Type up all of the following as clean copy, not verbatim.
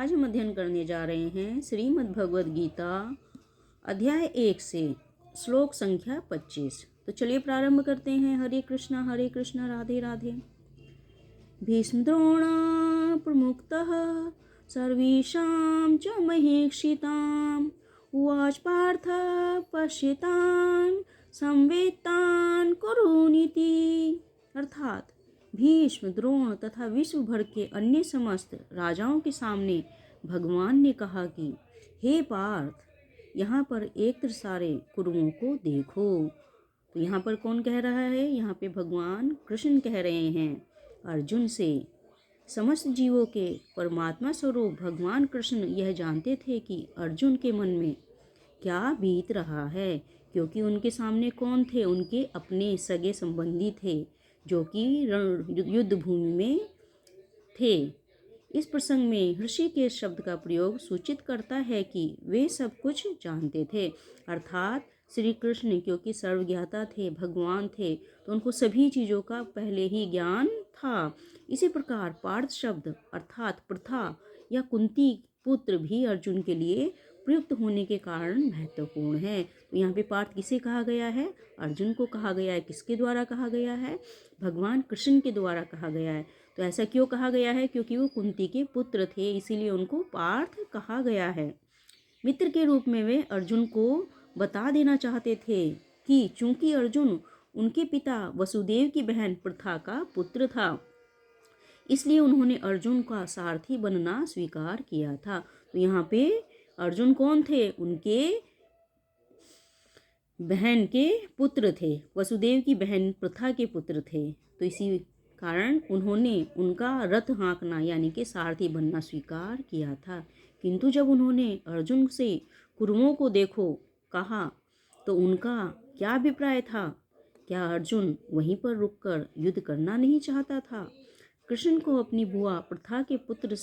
आज हम अध्ययन करने जा रहे हैं श्रीमद् भगवद गीता अध्याय 1 से श्लोक संख्या 25। तो चलिए प्रारंभ करते हैं। हरे कृष्णा राधे राधे। भीष्म द्रोण प्रमुक्तः सर्वेषां च महीक्षिताम् उवाच पार्थ पश्यतान् संवेत्तान् कुरुनीति। अर्थात भीष्म द्रोण तथा विश्व भर के अन्य समस्त राजाओं के सामने भगवान ने कहा कि हे पार्थ, यहाँ पर एक सारे कुरुओं को देखो। तो यहाँ पर कौन कह रहा है? यहाँ पे भगवान कृष्ण कह रहे हैं अर्जुन से। समस्त जीवों के परमात्मा स्वरूप भगवान कृष्ण यह जानते थे कि अर्जुन के मन में क्या बीत रहा है, क्योंकि उनके सामने कौन थे? उनके अपने सगे संबंधी थे जो कि युद्ध भूमि में थे। इस प्रसंग में ऋषिकेश शब्द का प्रयोग सूचित करता है कि वे सब कुछ जानते थे, अर्थात श्री कृष्ण क्योंकि सर्वज्ञाता थे, भगवान थे, तो उनको सभी चीज़ों का पहले ही ज्ञान था। इसी प्रकार पार्थ शब्द अर्थात प्रथा या कुंती पुत्र भी अर्जुन के लिए प्रयुक्त होने के कारण महत्वपूर्ण है। तो यहाँ पे पार्थ किसे कहा गया है? अर्जुन को कहा गया है। किसके द्वारा कहा गया है? भगवान कृष्ण के द्वारा कहा गया है। तो ऐसा क्यों कहा गया है? क्योंकि वो कुंती के पुत्र थे, इसीलिए उनको पार्थ कहा गया है। मित्र के रूप में वे अर्जुन को बता देना चाहते थे कि चूंकि अर्जुन उनके पिता वसुदेव की बहन प्रथा का पुत्र था, इसलिए उन्होंने अर्जुन का सारथी बनना स्वीकार किया था। तो यहाँ पे अर्जुन कौन थे? उनके बहन के पुत्र थे, वसुदेव की बहन प्रथा के पुत्र थे। तो इसी कारण उन्होंने उनका रथ हाँकना यानी कि सारथी बनना स्वीकार किया था। किंतु जब उन्होंने अर्जुन से कुरुओं को देखो कहा तो उनका क्या अभिप्राय था? क्या अर्जुन वहीं पर रुककर युद्ध करना नहीं चाहता था? कृष्ण को अपनी बुआ प्रथा के पुत्र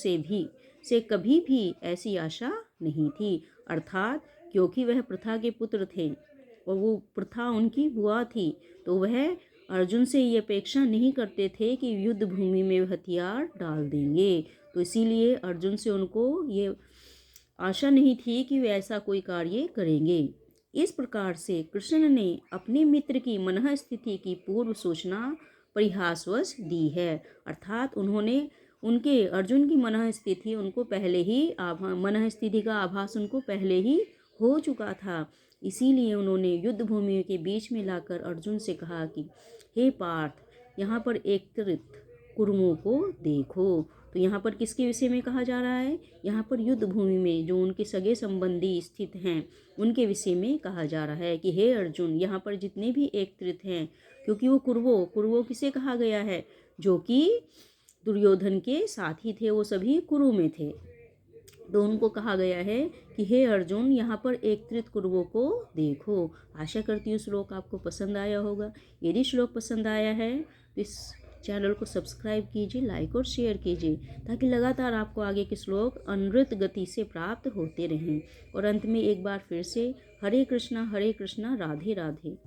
से कभी भी ऐसी आशा नहीं थी, अर्थात क्योंकि वह प्रथा के पुत्र थे और वो प्रथा उनकी बुआ थी, तो वह अर्जुन से ये अपेक्षा नहीं करते थे कि युद्ध भूमि में हथियार डाल देंगे। तो इसीलिए अर्जुन से उनको ये आशा नहीं थी कि वे ऐसा कोई कार्य करेंगे। इस प्रकार से कृष्ण ने अपने मित्र की मनः स्थिति की पूर्व सूचना परिहासवश दी है, अर्थात उन्होंने उनके अर्जुन की मनः स्थिति उनको पहले ही मनः स्थिति का आभास उनको पहले ही हो चुका था। इसीलिए उन्होंने युद्ध भूमि के बीच में लाकर अर्जुन से कहा कि हे पार्थ, यहाँ पर एकत्रित कुरुओं को देखो। तो यहाँ पर किसके विषय में कहा जा रहा है? यहाँ पर युद्ध भूमि में जो उनके सगे संबंधी स्थित हैं उनके विषय में कहा जा रहा है कि हे अर्जुन, यहाँ पर जितने भी एकत्रित हैं, क्योंकि वो कुरुओं किसे कहा गया है? जो कि दुर्योधन के साथी थे, वो सभी कुरु में थे। तो उनको कहा गया है कि हे अर्जुन, यहाँ पर एकत्रित कुरुओं को देखो। आशा करती हूँ श्लोक आपको पसंद आया होगा। यदि श्लोक पसंद आया है तो इस चैनल को सब्सक्राइब कीजिए, लाइक और शेयर कीजिए, ताकि लगातार आपको आगे के श्लोक अनवरत गति से प्राप्त होते रहें। और अंत में एक बार फिर से हरे कृष्णा राधे राधे।